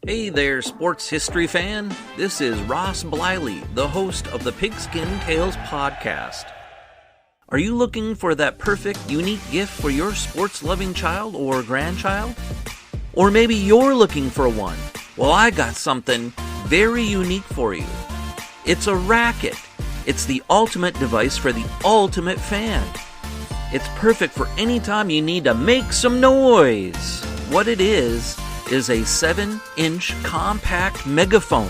Hey there, sports history fan. This is Ross Bliley, the host of the Pigskin Tales podcast. Are you looking for that perfect, unique gift for your sports-loving child or grandchild? Or maybe you're looking for one. Well, I got something very unique for you. It's a racket. It's the ultimate device for the ultimate fan. It's perfect for any time you need to make some noise. What it is a 7-inch compact megaphone.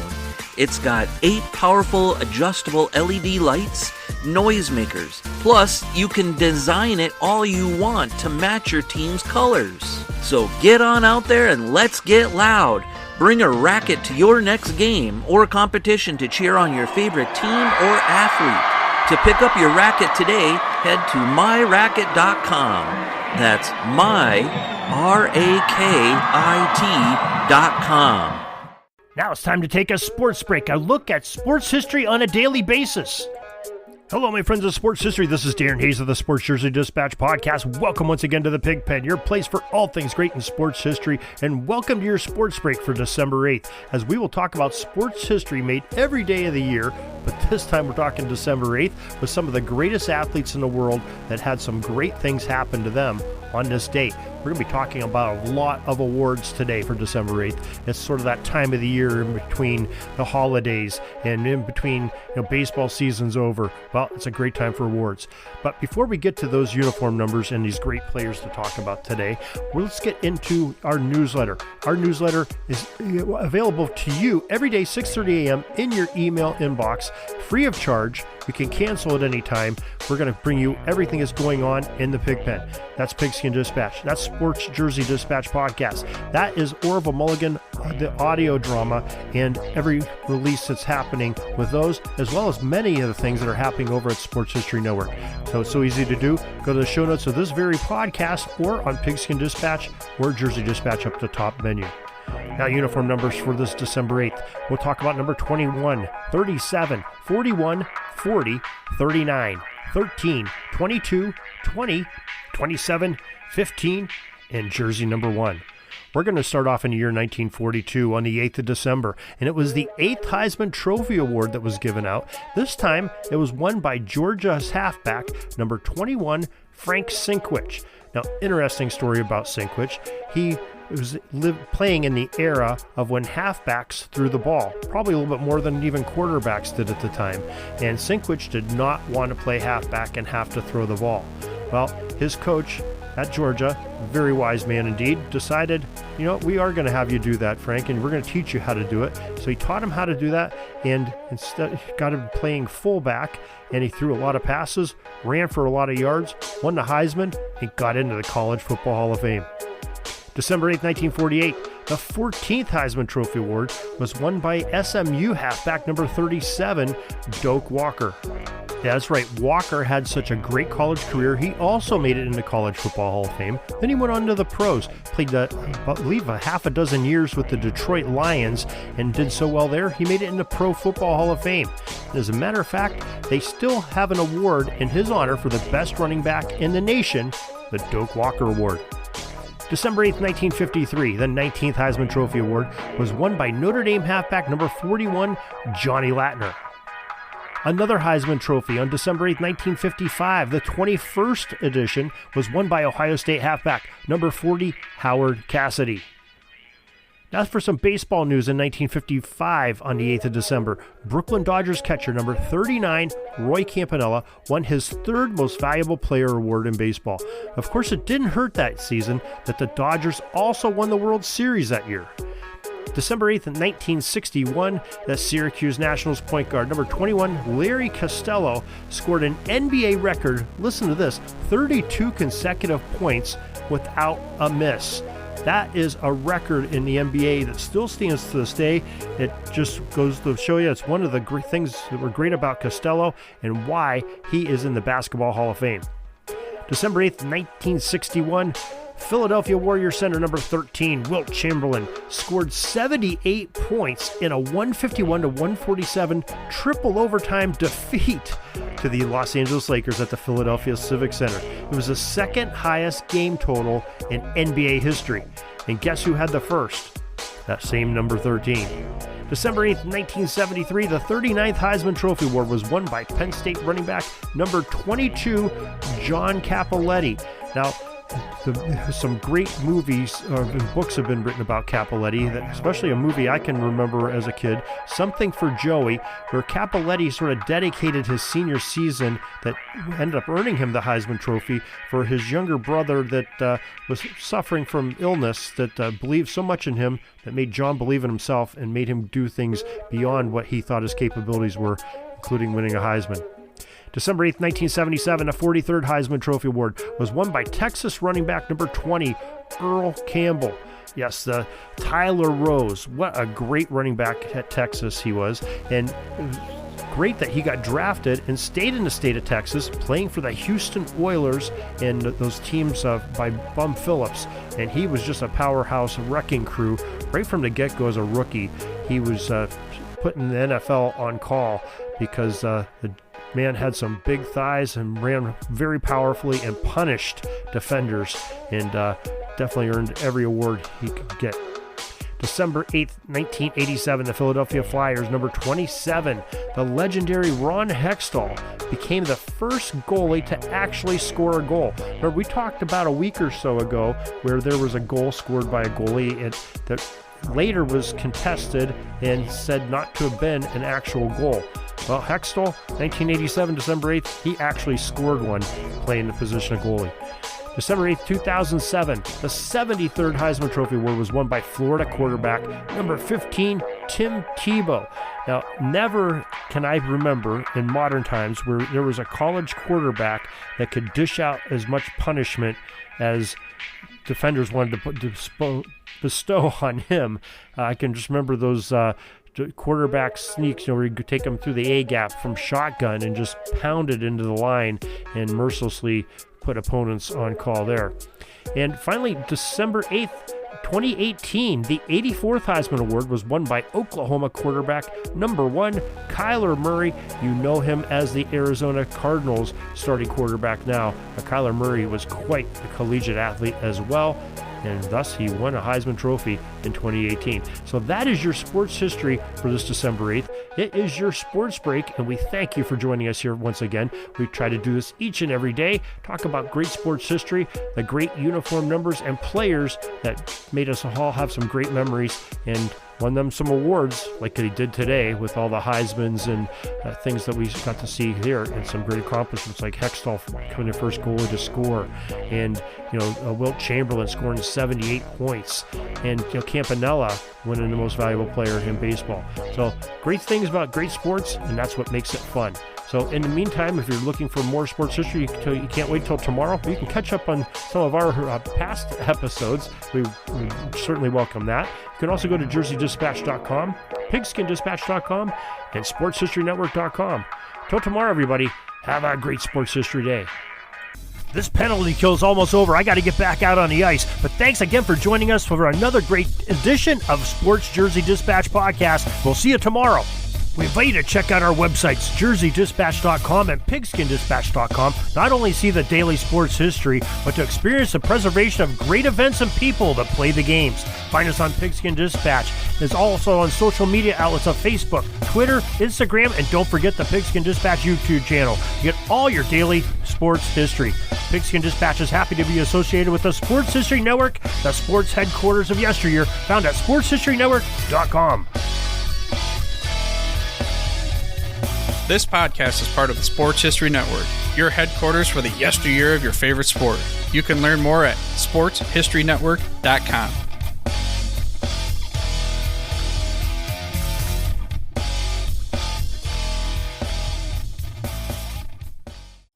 It's got 8 powerful adjustable LED lights, noisemakers. Plus, you can design it all you want to match your team's colors. So get on out there and let's get loud. Bring a racket to your next game or competition to cheer on your favorite team or athlete. To pick up your racket today, head to myracket.com. That's myraket.com. Now it's time to take a sports break, a look at sports history on a daily basis. Hello, my friends of sports history. This is Darren Hayes of the Sports Jersey Dispatch podcast. Welcome once again to the Pig Pen, your place for all things great in sports history, and welcome to your sports break for December 8th, as we will talk about sports history made every day of the year, but this time we're talking December 8th with some of the greatest athletes in the world that had some great things happen to them on this date. We're going to be talking about a lot of awards today for December 8th. It's sort of that time of the year in between the holidays and in between baseball season's over. Well, it's a great time for awards. But before we get to those uniform numbers and these great players to talk about today, let's get into our newsletter. Our newsletter is available to you every day, 6:30 a.m. in your email inbox, free of charge. You can cancel at any time. We're going to bring you everything that's going on in the Pig Pen. That's Pigskin Dispatch. That's Sports Jersey Dispatch Podcast. That is Orville Mulligan, the audio drama, and every release that's happening with those, as well as many of the things that are happening over at Sports History Network. So it's so easy to do. Go to the show notes of this very podcast or on Pigskin Dispatch or Jersey Dispatch up the top menu. Now, uniform numbers for this December 8th. We'll talk about number 21, 37, 41, 40, 39, 13, 22, 20, 27, 15, and jersey number 1. We're going to start off in the year 1942 on the 8th of December, and it was the 8th Heisman Trophy Award that was given out. This time, it was won by Georgia's halfback, number 21, Frank Sinkwich. Now, interesting story about Sinkwich. He was playing in the era of when halfbacks threw the ball, probably a little bit more than even quarterbacks did at the time. And Sinkwich did not want to play halfback and have to throw the ball. Well, his coach at Georgia, very wise man indeed, decided, we are going to have you do that, Frank, and we're going to teach you how to do it. So he taught him how to do that, and instead got him playing fullback, and he threw a lot of passes, ran for a lot of yards, won the Heisman, and got into the College Football Hall of Fame. December 8th, 1948, the 14th Heisman Trophy Award was won by SMU halfback number 37, Doak Walker. That's right, Walker had such a great college career, he also made it into College Football Hall of Fame. Then he went on to the pros, played, I believe, a half a dozen years with the Detroit Lions, and did so well there, he made it into Pro Football Hall of Fame. As a matter of fact, they still have an award in his honor for the best running back in the nation, the Doak Walker Award. December 8th, 1953, the 19th Heisman Trophy Award was won by Notre Dame halfback number 41, Johnny Latner. Another Heisman Trophy on December 8th, 1955, the 21st edition, was won by Ohio State halfback number 40, Howard Cassidy. Now for some baseball news in 1955 on the 8th of December. Brooklyn Dodgers catcher number 39, Roy Campanella, won his 3rd most valuable player award in baseball. Of course, it didn't hurt that season that the Dodgers also won the World Series that year. December 8th, 1961, the Syracuse Nationals point guard number 21, Larry Costello, scored an NBA record, listen to this, 32 consecutive points without a miss. That is a record in the NBA that still stands to this day. It just goes to show you it's one of the great things that were great about Costello and why he is in the Basketball Hall of Fame. December 8th, 1961, Philadelphia Warriors center number 13, Wilt Chamberlain, scored 78 points in a 151-147 triple overtime defeat to the Los Angeles Lakers at the Philadelphia Civic Center. It was the 2nd highest game total in NBA history. And guess who had the first? that same number 13. December 8th, 1973, the 39th Heisman Trophy Award was won by Penn State running back number 22, John Cappelletti. Now, some great movies and books have been written about Cappelletti, especially a movie I can remember as a kid, Something for Joey, where Cappelletti sort of dedicated his senior season that ended up earning him the Heisman Trophy for his younger brother that was suffering from illness that believed so much in him that made John believe in himself and made him do things beyond what he thought his capabilities were, including winning a Heisman. December 8th, 1977, the 43rd Heisman Trophy Award was won by Texas running back number 20, Earl Campbell. Yes, the Tyler Rose. What a great running back at Texas he was. And great that he got drafted and stayed in the state of Texas, playing for the Houston Oilers and those teams by Bum Phillips. And he was just a powerhouse wrecking crew right from the get-go as a rookie. He was put in the NFL on call because the man had some big thighs and ran very powerfully and punished defenders, and definitely earned every award he could get. December 8th, 1987, the Philadelphia Flyers, number 27, the legendary Ron Hextall, became the first goalie to actually score a goal. Remember, we talked about a week or so ago where there was a goal scored by a goalie that later was contested and said not to have been an actual goal. Well, Hextall, 1987, December 8th, he actually scored one playing the position of goalie. December 8th, 2007, the 73rd Heisman Trophy Award was won by Florida quarterback number 15, Tim Tebow. Now, never can I remember in modern times where there was a college quarterback that could dish out as much punishment as defenders wanted to bestow on him. I can just remember those quarterback sneaks, where you could take them through the A-gap from shotgun and just pound it into the line and mercilessly put opponents on call there. And finally, December 8th, 2018, the 84th Heisman Award was won by Oklahoma quarterback number 1, Kyler Murray. You know him as the Arizona Cardinals starting quarterback now. Kyler Murray was quite a collegiate athlete as well, and thus he won a Heisman Trophy in 2018. So that is your sports history for this December 8th. It is your sports break, and we thank you for joining us here once again. We try to do this each and every day, talk about great sports history, the great uniform numbers and players that made us all have some great memories and won them some awards like they did today with all the Heismans and things that we got to see here, and some great accomplishments like Hextall becoming the first goalie to score, and Wilt Chamberlain scoring 78 points, and Campanella winning the most valuable player in baseball. So great things about great sports, and that's what makes it fun. So in the meantime, if you're looking for more sports history, you can't wait till tomorrow. You can catch up on some of our past episodes. We certainly welcome that. You can also go to jerseydispatch.com, pigskindispatch.com, and sportshistorynetwork.com. Till tomorrow, everybody, have a great sports history day. This penalty kill is almost over. I got to get back out on the ice. But thanks again for joining us for another great edition of Sports Jersey Dispatch Podcast. We'll see you tomorrow. We invite you to check out our websites, jerseydispatch.com and pigskindispatch.com. Not only see the daily sports history, but to experience the preservation of great events and people that play the games. Find us on Pigskin Dispatch. It's also on social media outlets of Facebook, Twitter, Instagram, and don't forget the Pigskin Dispatch YouTube channel. You get all your daily sports history. Pigskin Dispatch is happy to be associated with the Sports History Network, the sports headquarters of yesteryear, found at sportshistorynetwork.com. This podcast is part of the Sports History Network, your headquarters for the yesteryear of your favorite sport. You can learn more at sportshistorynetwork.com.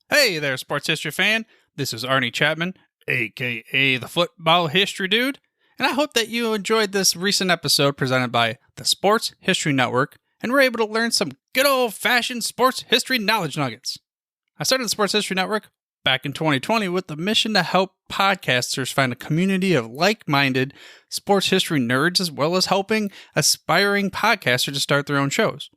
Hey there, sports history fan. This is Arnie Chapman, a.k.a. the Football History Dude, and I hope that you enjoyed this recent episode presented by the Sports History Network and were able to learn some good old-fashioned sports history knowledge nuggets. I started the Sports History Network back in 2020 with the mission to help podcasters find a community of like-minded sports history nerds, as well as helping aspiring podcasters to start their own shows.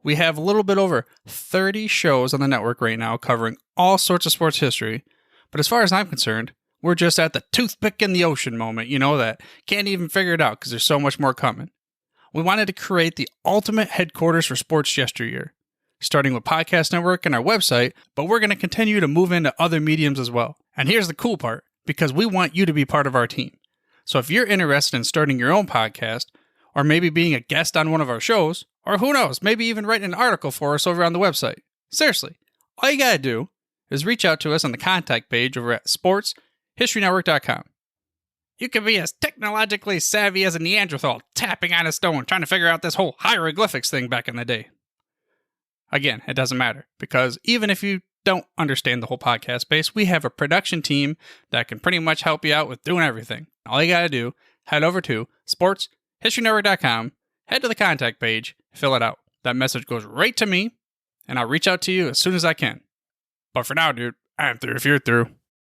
We have a little bit over 30 shows on the network right now covering all sorts of sports history, but as far as I'm concerned, We're just at the toothpick in the ocean moment, that can't even figure it out because there's so much more coming. We wanted to create the ultimate headquarters for sports yesteryear, starting with Podcast Network and our website, but we're going to continue to move into other mediums as well. And here's the cool part, because we want you to be part of our team. So if you're interested in starting your own podcast, or maybe being a guest on one of our shows, or who knows, maybe even writing an article for us over on the website. Seriously, all you gotta do is reach out to us on the contact page over at sportshistorynetwork.com. You can be as technologically savvy as a Neanderthal tapping on a stone trying to figure out this whole hieroglyphics thing back in the day. Again, it doesn't matter, because even if you don't understand the whole podcast space, we have a production team that can pretty much help you out with doing everything. All you gotta do, head over to sportshistorynetwork.com, head to the contact page, fill it out. That message goes right to me, and I'll reach out to you as soon as I can. But for now, dude, I'm through if you're through.